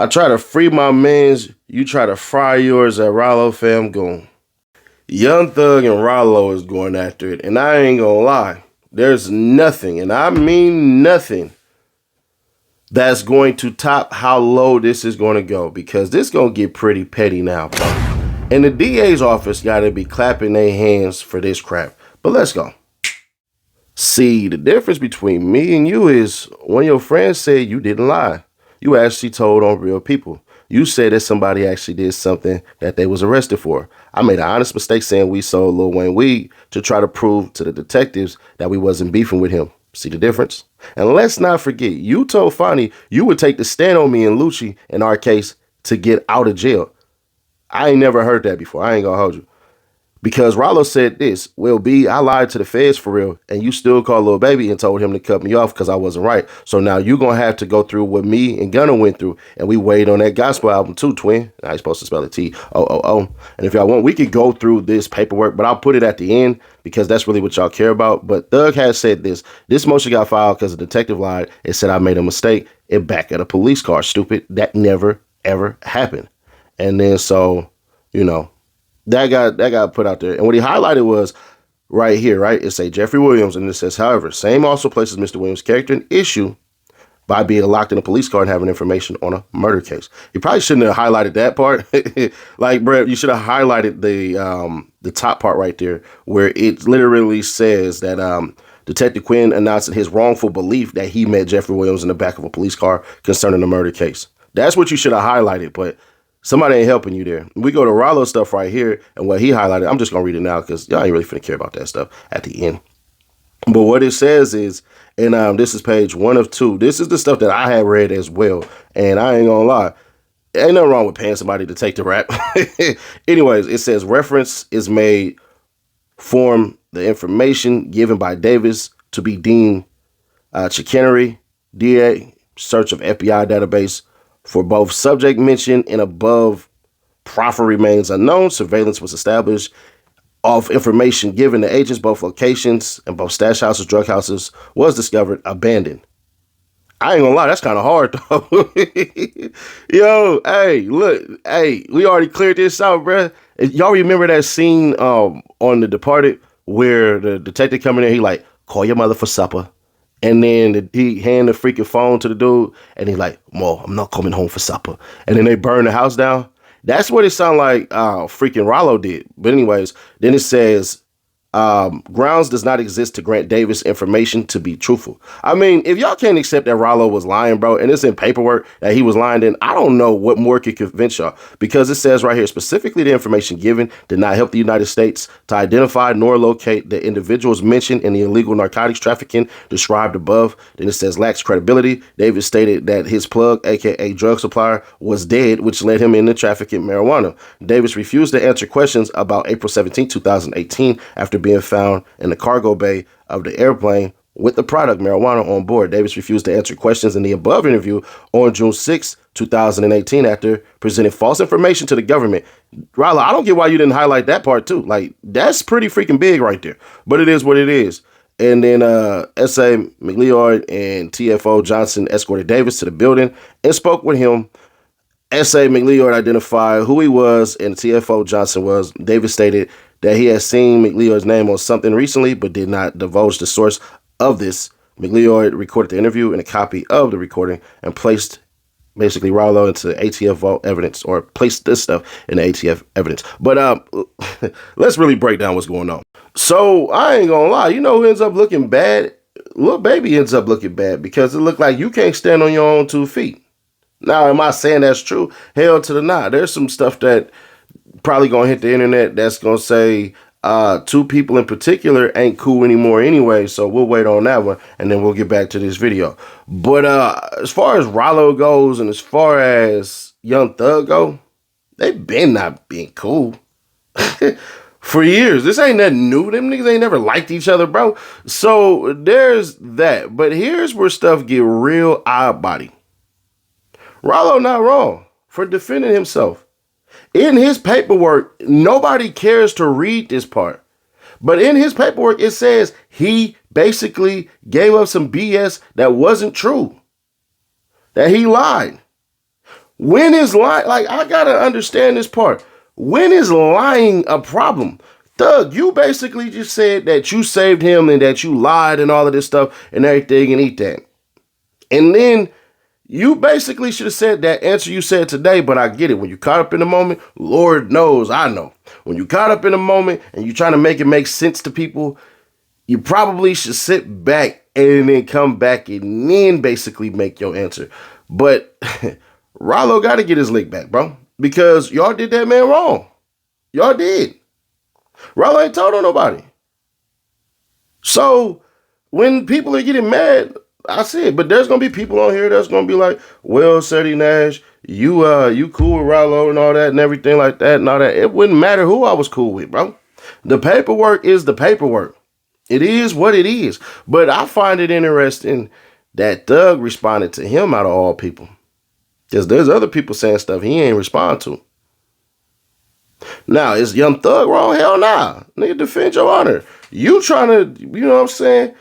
I try to free my mans, you try to fry yours at Ralo fam goon. Young Thug and Ralo is going after it, and I ain't gonna lie. There's nothing, and I mean nothing, that's going to top how low this is going to go, because this is going to get pretty petty now, bro. And the DA's office got to be clapping their hands for this crap. But let's go. See, the difference between me and you is when your friend said you didn't lie. You actually told on real people. You said that somebody actually did something that they was arrested for. I made an honest mistake saying we sold Lil Wayne weed to try to prove to the detectives that we wasn't beefing with him. See the difference? And let's not forget, you told Fonny you would take the stand on me and Lucci in our case to get out of jail. I ain't never heard that before. I ain't gonna hold you. Because Ralo said this, well, B, I lied to the feds for real, and you still called Lil Baby and told him to cut me off because I wasn't right. So now you're going to have to go through what me and Gunna went through, and we weighed on that gospel album too, twin. Now you're supposed to spell it T-O-O-O. And if y'all want, we could go through this paperwork, but I'll put it at the end because that's really what y'all care about. But Thug has said this. This motion got filed because the detective lied. It said I made a mistake. It back at a police car. Stupid. That never, ever happened. And then so, you know, that got put out there. And what he highlighted was right here, right? It say Jeffrey Williams, and it says, however, same also places Mr. Williams' character in issue by being locked in a police car and having information on a murder case. You probably shouldn't have highlighted that part. Like, bro, you should have highlighted the top part right there where it literally says that Detective Quinn announced his wrongful belief that he met Jeffrey Williams in the back of a police car concerning the murder case. That's what you should have highlighted, but somebody ain't helping you there. We go to Ralo stuff right here, and what he highlighted, I'm just going to read it now because y'all ain't really finna care about that stuff at the end. But what it says is, and this is page 1 of 2. This is the stuff that I had read as well, and I ain't going to lie. Ain't nothing wrong with paying somebody to take the rap. Anyways, it says reference is made form the information given by Davis to be deemed chicanery, DA, search of FBI database, for both subject mentioned and above proffer remains unknown. Surveillance was established of information given to agents. Both locations and both stash houses, drug houses was discovered abandoned. I ain't gonna lie, that's kind of hard though. Yo, hey, look, hey, we already cleared this out, bruh. Y'all remember that scene on The Departed where the detective coming in, he like, call your mother for supper. And then he hand the freaking phone to the dude, and he's like, "Mo, I'm not coming home for supper." And then they burn the house down. That's what it sounded like freaking Ralo did. But anyways, then it says, grounds does not exist to grant Davis information to be truthful. I mean, if y'all can't accept that Ralo was lying, bro, and it's in paperwork that he was lying, then I don't know what more could convince y'all. Because it says right here, specifically the information given did not help the United States to identify nor locate the individuals mentioned in the illegal narcotics trafficking described above. Then it says lacks credibility. Davis stated that his plug, aka drug supplier, was dead, which led him into trafficking marijuana. Davis refused to answer questions about April 17, 2018, after being found in the cargo bay of the airplane with the product marijuana on board. Davis refused to answer questions in the above interview on June 6, 2018 after presenting false information to the government. Ralo, I don't get why you didn't highlight that part too. Like, that's pretty freaking big right there. But it is what it is. And then S.A. McLeod and TFO Johnson escorted Davis to the building and spoke with him. S.A. McLeod identified who he was and TFO Johnson was. Davis stated that he had seen McLeod's name on something recently, but did not divulge the source of this. McLeod recorded the interview and a copy of the recording and placed basically Ralo into ATF vault evidence, or placed this stuff in the ATF evidence. But let's really break down what's going on. So I ain't gonna lie, you know who ends up looking bad? Lil Baby ends up looking bad because it looked like you can't stand on your own 2 feet. Now, am I saying that's true? Hell to the nah. There's some stuff that probably gonna hit the internet that's gonna say 2 people in particular ain't cool anymore anyway, so we'll wait on that one and then we'll get back to this video. But as far as Ralo goes and as far as Young Thug go, they've been not being cool for years. This ain't nothing new. Them niggas ain't never liked each other, bro. So there's that. But here's where stuff get real odd body. Ralo not wrong for defending himself. In his paperwork, nobody cares to read this part. But in his paperwork, it says he basically gave up some BS that wasn't true. That he lied. When is lying? Like, I gotta understand this part. When is lying a problem? Thug, you basically just said that you saved him and that you lied and all of this stuff and everything and eat that. And then you basically should have said that answer you said today, but I get it. When you caught up in the moment, Lord knows I know. When you caught up in the moment and you're trying to make it make sense to people, you probably should sit back and then come back and then basically make your answer. But Ralo got to get his lick back, bro, because y'all did that man wrong. Y'all did. Ralo ain't told on nobody. So when people are getting mad, I said, but there's gonna be people on here that's gonna be like, well, Seti Nash, you cool with Ralo and all that and everything like that and all that. It wouldn't matter who I was cool with, bro. The paperwork is the paperwork. It is what it is. But I find it interesting that Thug responded to him out of all people. Because there's other people saying stuff he ain't respond to. Now, is Young Thug wrong? Hell nah. Nigga, defend your honor. You trying to, you know what I'm saying,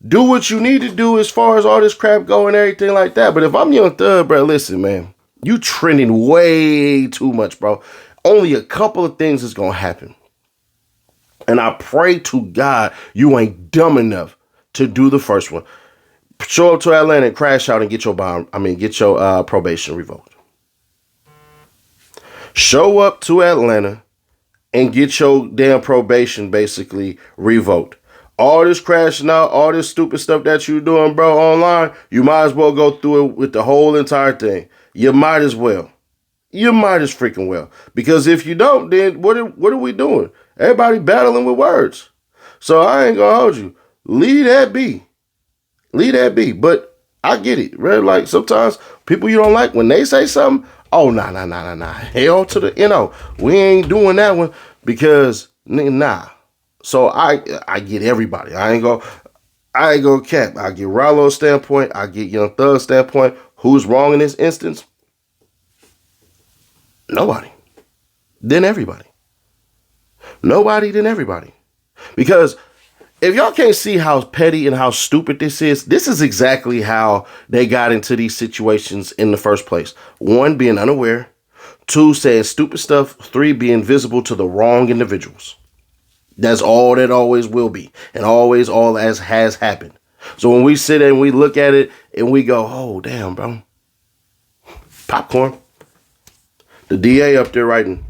do what you need to do as far as all this crap go and everything like that. But if I'm Young Thug, bro, listen, man, you trending way too much, bro. Only a couple of things is going to happen. And I pray to God you ain't dumb enough to do the first one. Show up to Atlanta and crash out and get your probation revoked. Show up to Atlanta and get your damn probation basically revoked. All this crashing out, all this stupid stuff that you doing, bro, online, you might as well go through it with the whole entire thing. You might as well. You might as freaking well. Because if you don't, then what are we doing? Everybody battling with words. So I ain't gonna hold you. Leave that be. Leave that be. But I get it. Right? Like sometimes people you don't like, when they say something, oh, nah. Hell to the, we ain't doing that one because, nah. So I get everybody. I ain't gonna cap. I get Ralo's standpoint. I get Young Thug's standpoint. Who's wrong in this instance? Nobody. Then everybody. Nobody, then everybody. Because if y'all can't see how petty and how stupid this is exactly how they got into these situations in the first place. 1, being unaware. 2, saying stupid stuff. 3, being visible to the wrong individuals. That's all that always will be. And always all as has happened. So when we sit and we look at it and we go, oh, damn, bro. Popcorn. The DA up there writing.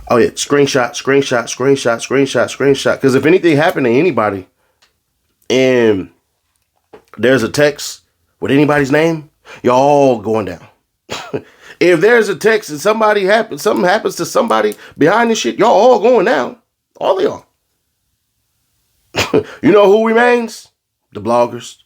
Oh, yeah. Screenshot. Because if anything happened to anybody and there's a text with anybody's name, you're all going down. If there's a text and something happens to somebody behind this shit, y'all all going down. All of y'all. You know who remains? The bloggers.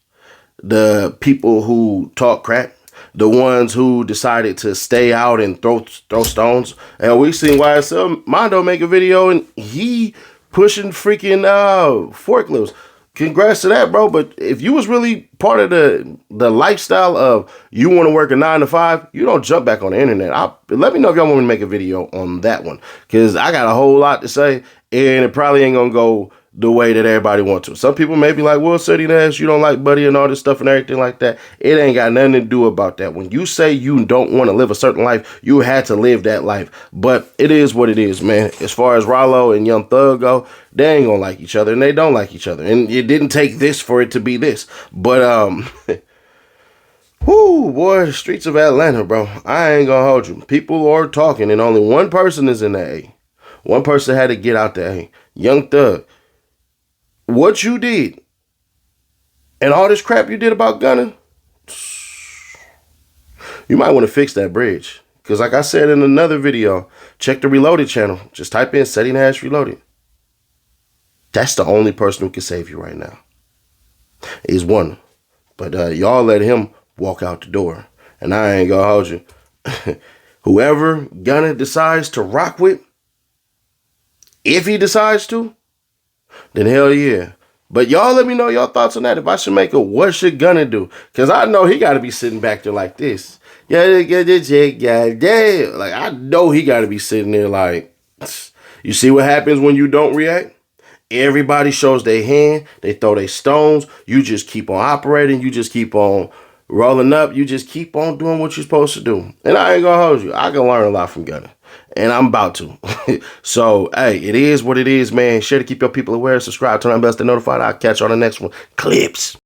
The people who talk crap. The ones who decided to stay out and throw stones. And we seen YSL Mondo make a video and he pushing freaking forklifts. Congrats to that, bro. But if you was really part of the lifestyle of you want to work a 9 to 5, you don't jump back on the internet. Let me know if y'all want me to make a video on that one. Because I got a whole lot to say. And it probably ain't going to go the way that everybody wants to. Some people may be like, well, Seti Nash, you don't like Buddy and all this stuff and everything like that. It ain't got nothing to do about that. When you say you don't want to live a certain life, you had to live that life. But it is what it is, man. As far as Ralo and Young Thug go, they ain't gonna like each other and they don't like each other. And it didn't take this for it to be this. But, whoo, boy, the streets of Atlanta, bro. I ain't gonna hold you. People are talking and only one person is in the A. One person had to get out the A. Young Thug. What you did and all this crap you did about gunning, you might want to fix that bridge. Because like I said in another video, check the Reloaded channel. Just type in Seti Nash Reloaded. That's the only person who can save you right now. He's one. But y'all let him walk out the door. And I ain't gonna hold you. Whoever Gunna decides to rock with, if he decides to, then hell yeah. But y'all let me know your thoughts on that. If I should make a what should Gunna do? Because I know he got to be sitting back there like this. Yeah. Like, I know he got to be sitting there like, you see what happens when you don't react? Everybody shows their hand. They throw their stones. You just keep on operating. You just keep on rolling up. You just keep on doing what you're supposed to do. And I ain't gonna hold you. I can learn a lot from gunning. And I'm about to. So, hey, it is what it is, man. Share to keep your people aware. Subscribe, turn on bells to notify. I'll catch you on the next one. Clips.